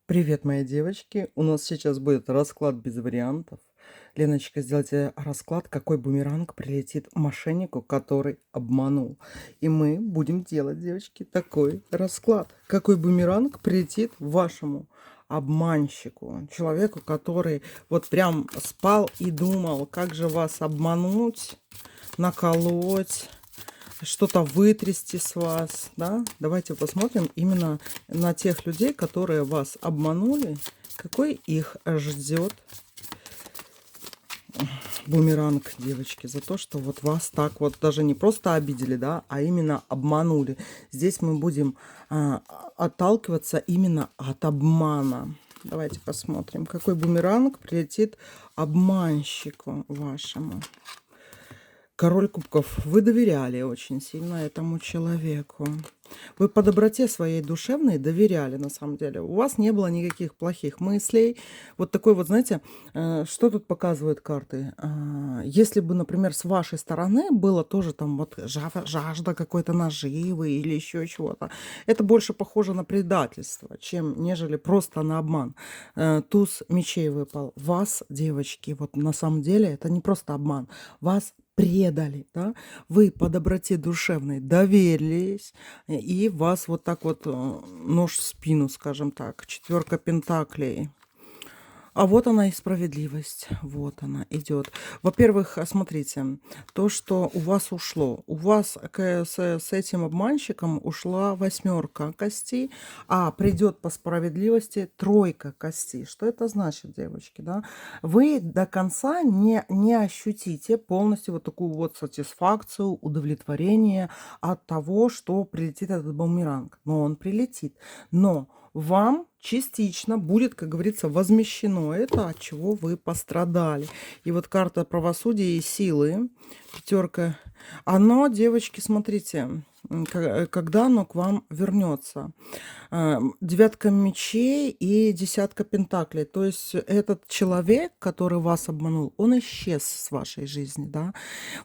Привет, мои девочки. У нас сейчас будет расклад без вариантов. Леночка, сделайте расклад, какой бумеранг прилетит мошеннику, который обманул. И мы будем делать, девочки, такой расклад. Какой бумеранг прилетит вашему обманщику, человеку, который вот прям спал и думал, как же вас обмануть, наколоть, что-то вытрясти с вас, да? Давайте посмотрим именно на тех людей, которые вас обманули, какой их ждет бумеранг, девочки, за то, что вот вас так вот даже не просто обидели, да, а именно обманули. Здесь мы будем отталкиваться именно от обмана. Давайте посмотрим, какой бумеранг прилетит обманщику вашему. Король кубков. Вы доверяли очень сильно этому человеку. Вы по доброте своей душевной доверяли, на самом деле. У вас не было никаких плохих мыслей. Вот такой вот, знаете, что тут показывают карты? Если бы, например, с вашей стороны было тоже там вот жажда какой-то наживы или еще чего-то, это больше похоже на предательство, чем нежели просто на обман. Туз мечей выпал. Вас, девочки, вот на самом деле это не просто обман. Вас предали, да? Вы по доброте душевной доверились, и вас вот так вот нож в спину, скажем так. Четверка пентаклей. А вот она и справедливость. Вот она идет. Во-первых, смотрите, то, что у вас ушло. У вас с этим обманщиком ушла восьмерка костей, а придет по справедливости тройка костей. Что это значит, девочки? Да? Вы до конца не ощутите полностью вот такую вот сатисфакцию, удовлетворение от того, что прилетит этот бумеранг. Но он прилетит. Но вам частично будет, как говорится, возмещено это, от чего вы пострадали. И вот карта правосудия и силы, пятерка, оно, девочки, смотрите, когда оно к вам вернется. Девятка мечей и десятка пентаклей. То есть этот человек, который вас обманул, он исчез с вашей жизни, да.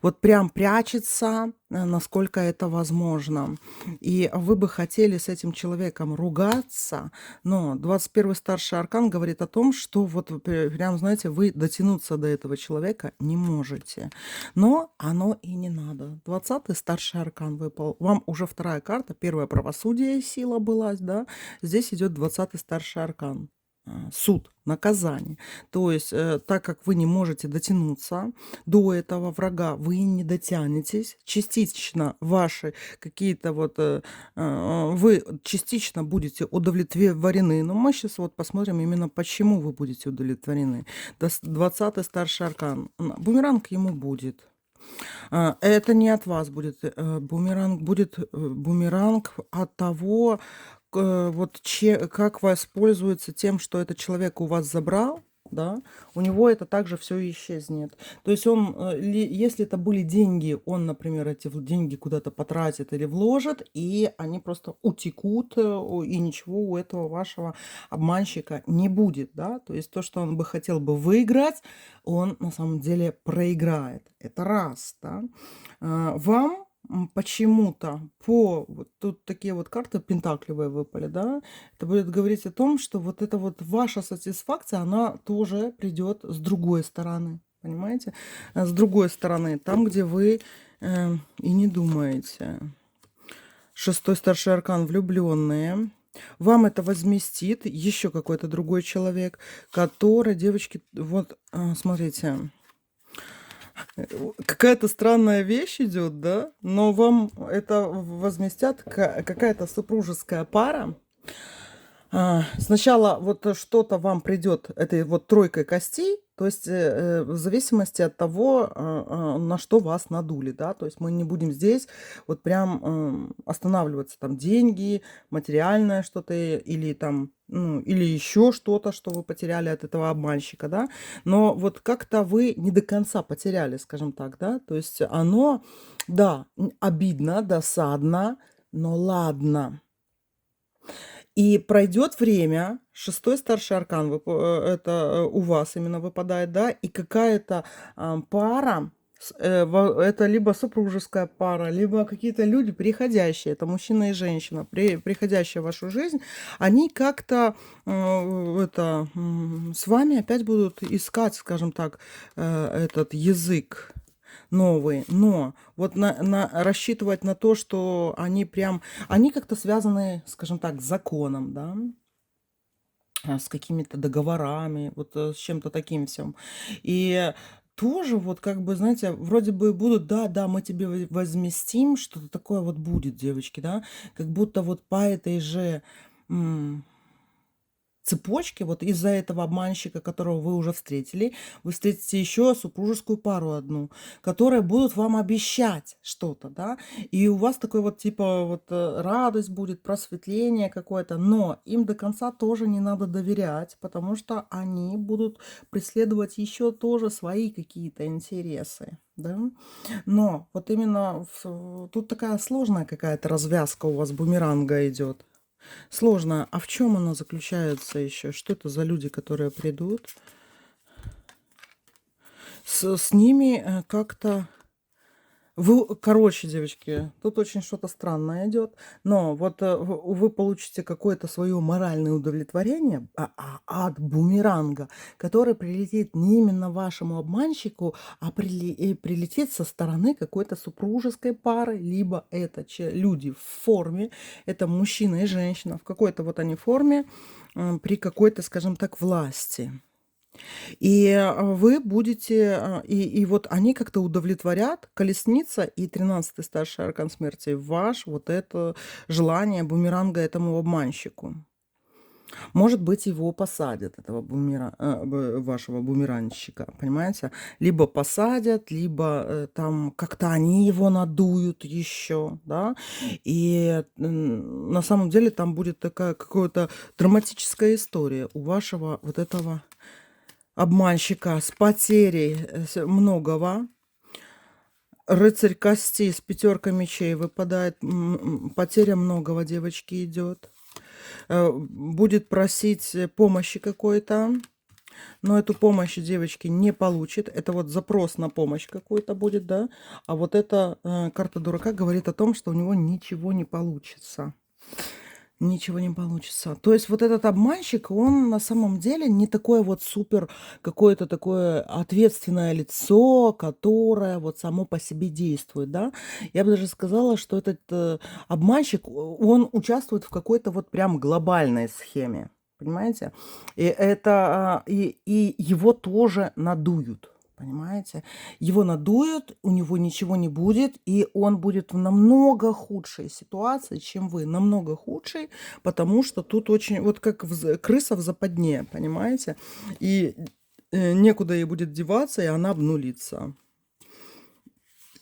Вот прям прячется, насколько это возможно. И вы бы хотели с этим человеком ругаться, но 21-й старший аркан говорит о том, что вот прям, знаете, вы дотянуться до этого человека не можете. Но оно и не надо. 20-й старший аркан выпал. Вам уже вторая карта. Первая правосудие, сила была, да. Здесь идет 20-й старший аркан. Суд, наказание. То есть, так как вы не можете дотянуться до этого врага, вы не дотянетесь. Частично ваши какие-то вот, вы частично будете удовлетворены. Но мы сейчас вот посмотрим именно, почему вы будете удовлетворены. 20-й старший аркан. Бумеранг ему будет. Это не от вас будет бумеранг, будет бумеранг от того, вот как воспользуется тем, что этот человек у вас забрал, да, у него это также все исчезнет. То есть он, если это были деньги, он, например, эти деньги куда-то потратит или вложит, и они просто утекут, и ничего у этого вашего обманщика не будет, да. То есть то, что он бы хотел бы выиграть, он на самом деле проиграет. Это раз, да. Вам почему-то вот тут такие вот карты пентаклевые выпали, да, это будет говорить о том, что вот эта вот ваша сатисфакция, она тоже придет с другой стороны, понимаете? С другой стороны, там, где вы и не думаете. 6-й старший аркан влюбленные. Вам это возместит еще какой-то другой человек, который, девочки, вот смотрите. Какая-то странная вещь идет, да? Но вам это возместят какая-то супружеская пара. Сначала вот что-то вам придет этой вот тройкой костей, то есть в зависимости от того, на что вас надули, да, то есть мы не будем здесь вот прям останавливаться, там деньги, материальное что-то или там, ну, или еще что-то, что вы потеряли от этого обманщика, да, но вот как-то вы не до конца потеряли, скажем так, да, то есть оно, да, обидно, досадно, но ладно. И пройдет время, 6-й старший аркан это у вас именно выпадает, да, и какая-то пара Это либо супружеская пара, либо какие-то люди, приходящие, это мужчина и женщина, приходящие в вашу жизнь, они как-то с вами опять будут искать, скажем так, этот язык новый, но вот рассчитывать на то, что они как-то связаны, скажем так, с законом, да, с какими-то договорами, вот с чем-то таким всем. И тоже вот как бы, знаете, вроде бы будут, да, да, мы тебе возместим, что-то такое вот будет, девочки, да, как будто вот по этой же цепочке, вот из-за этого обманщика, которого вы уже встретили, вы встретите еще супружескую пару одну, которые будут вам обещать что-то, да, и у вас такой вот типа вот радость будет, просветление какое-то, но им до конца тоже не надо доверять, потому что они будут преследовать еще тоже свои какие-то интересы, да. Но вот именно тут такая сложная какая-то развязка у вас бумеранга идет. Сложно. А в чем она заключается еще? Что это за люди, которые придут? С ними как-то... Короче, девочки, тут очень что-то странное идет, но вот вы получите какое-то свое моральное удовлетворение от бумеранга, который прилетит не именно вашему обманщику, а прилетит со стороны какой-то супружеской пары, либо это люди в форме, это мужчина и женщина, в какой-то вот они форме, при какой-то, скажем так, власти. И вы будете, и вот они как-то удовлетворят, колесница и 13-й старший аркан смерти, ваш вот это желание бумеранга этому обманщику. Может быть, его посадят, этого вашего бумеранщика, понимаете? Либо посадят, либо там как-то они его надуют еще, да? И на самом деле там будет такая какая-то драматическая история у вашего вот этого обманщика с потерей многого. Рыцарь костей с 5 мечей выпадает. Потеря многого, девочки, идет. Будет просить помощи какой-то. Но эту помощь девочки не получит. Это вот запрос на помощь какой-то будет, да. А вот эта карта дурака говорит о том, что у него ничего не получится. Ничего не получится. То есть вот этот обманщик, он на самом деле не такое вот супер какое-то такое ответственное лицо, которое вот само по себе действует, да. Я бы даже сказала, что этот обманщик, он участвует в какой-то вот прям глобальной схеме, понимаете? И это, и его тоже надуют. Понимаете? Его надуют, у него ничего не будет, и он будет в намного худшей ситуации, чем вы. Намного худшей, потому что тут очень... Вот как крыса в западне, понимаете? И некуда ей будет деваться, и она обнулится.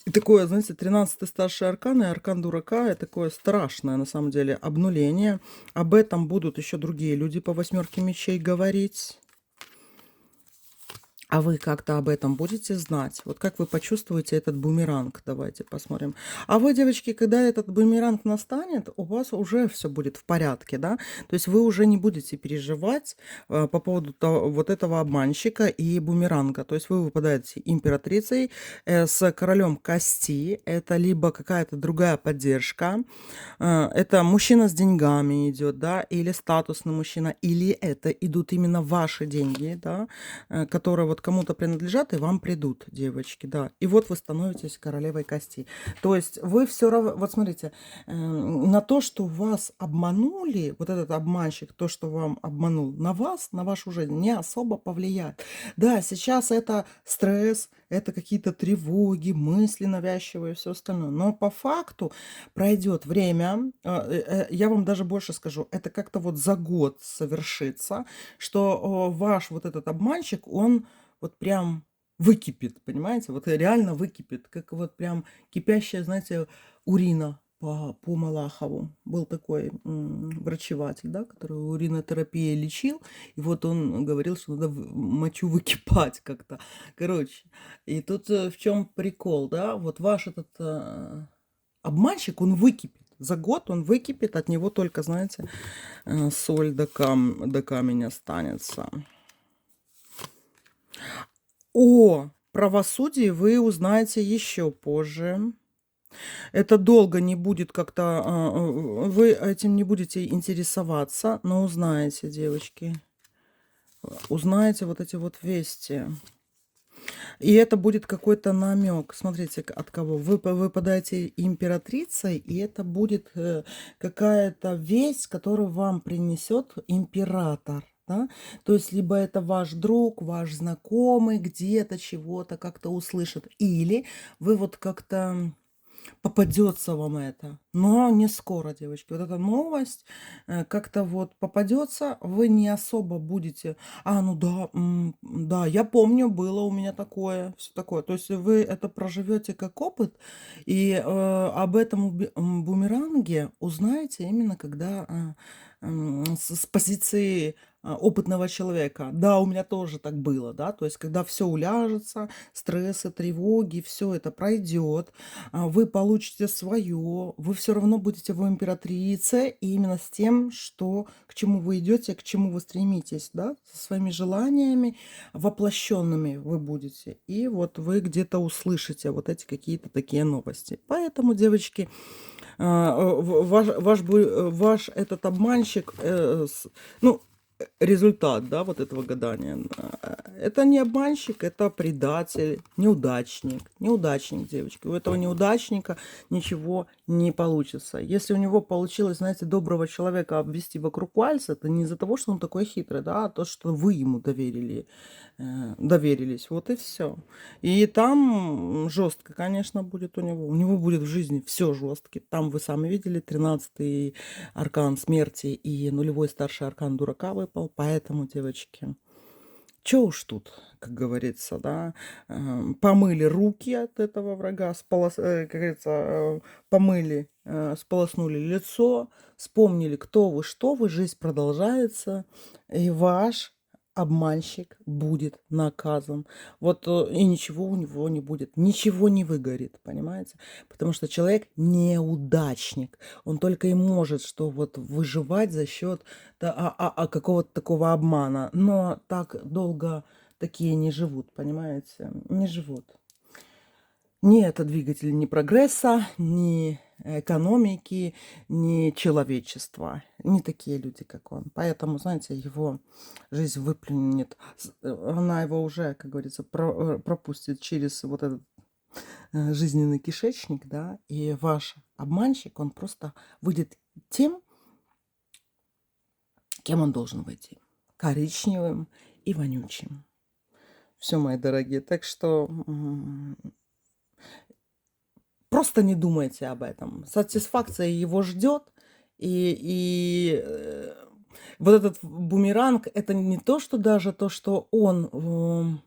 И такое, знаете, 13-й старший аркан и аркан дурака, это такое страшное, на самом деле, обнуление. Об этом будут еще другие люди по 8 мечей говорить. А вы как-то об этом будете знать? Вот как вы почувствуете этот бумеранг? Давайте посмотрим. А вы, девочки, когда этот бумеранг настанет, у вас уже все будет в порядке, да? То есть вы уже не будете переживать по поводу вот этого обманщика и бумеранга. То есть вы выпадаете императрицей с королем кости. Это либо какая-то другая поддержка. Это мужчина с деньгами идет, да? Или статусный мужчина. Или это идут именно ваши деньги, да? Которые вот кому-то принадлежат и вам придут, девочки, да. И вот вы становитесь королевой кости. То есть вы все равно, вот смотрите, на то, что вас обманули, вот этот обманщик, то, что вам обманул, на вас, на вашу жизнь не особо повлияет. Да, сейчас это стресс, это какие-то тревоги, мысли навязчивые и все остальное. Но по факту пройдет время, я вам даже больше скажу, это как-то вот за год совершится, что ваш вот этот обманщик, он вот прям выкипит, понимаете? Вот реально выкипит, как вот прям кипящая, знаете, урина по Малахову. Был такой врачеватель, да, который уринотерапией лечил, и вот он говорил, что надо мочу выкипать как-то. Короче, и тут в чем прикол, да? Вот ваш этот обманщик, он выкипит. За год он выкипит, от него только, знаете, соль до камень останется. О, правосудии вы узнаете еще позже. Это долго не будет как-то, вы этим не будете интересоваться, но узнаете, девочки. Узнаете вот эти вот вести. И это будет какой-то намек. Смотрите, от кого. Вы выпадаете императрицей, и это будет какая-то весть, которую вам принесет император. Да? То есть, либо это ваш друг, ваш знакомый, где-то чего-то как-то услышит. Или вы вот как-то попадется вам это, но не скоро, девочки. Вот эта новость как-то вот попадется, вы не особо будете, ну да, да, я помню, было у меня такое, все такое. То есть вы это проживете как опыт, и об этом бумеранге узнаете именно когда с позиции опытного человека. Да, у меня тоже так было, да, то есть когда все уляжется, стрессы, тревоги, все это пройдет, вы получите свое, вы все равно будете в императрице, и именно с тем, что, к чему вы идете, к чему вы стремитесь, да, со своими желаниями воплощенными вы будете. И вот вы где-то услышите вот эти какие-то такие новости. Поэтому, девочки, ваш этот обманщик, ну, результат, да, вот этого гадания. Это не обманщик, это предатель, неудачник. Неудачник, девочки. У этого неудачника ничего не получится. Если у него получилось, знаете, доброго человека обвести вокруг пальца, это не из-за того, что он такой хитрый, да, а то, что вы ему доверились. Вот и все. И там жестко, конечно, будет у него. У него будет в жизни все жестко. Там вы сами видели, 13-й аркан смерти и нулевой старший аркан дурака выпал. Поэтому, девочки, чё уж тут, как говорится, да, помыли руки от этого врага, как говорится, помыли, сполоснули лицо, вспомнили, кто вы, что вы, жизнь продолжается, и ваш обманщик будет наказан. Вот и ничего у него не будет, ничего не выгорит, понимаете? Потому что человек неудачник. Он только и может что вот выживать за счет какого-то такого обмана. Но так долго такие не живут, понимаете? Не живут. Ни это двигатель ни прогресса, ни экономики, ни человечества. Не такие люди, как он. Поэтому, знаете, его жизнь выплюнет. Она его уже, как говорится, пропустит через вот этот жизненный кишечник, да, и ваш обманщик, он просто выйдет тем, кем он должен выйти. Коричневым и вонючим. Все, мои дорогие. Так что просто не думайте об этом. Сатисфакция его ждет. Вот этот бумеранг, это не то, что даже то, что он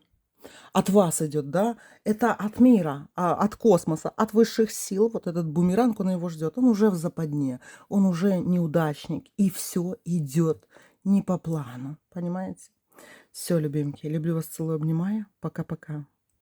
от вас идет, да, это от мира, от космоса, от высших сил. Вот этот бумеранг, он его ждет. Он уже в западне, он уже неудачник. И все идет не по плану. Понимаете? Все, любимки, люблю вас, целую, обнимаю. Пока-пока.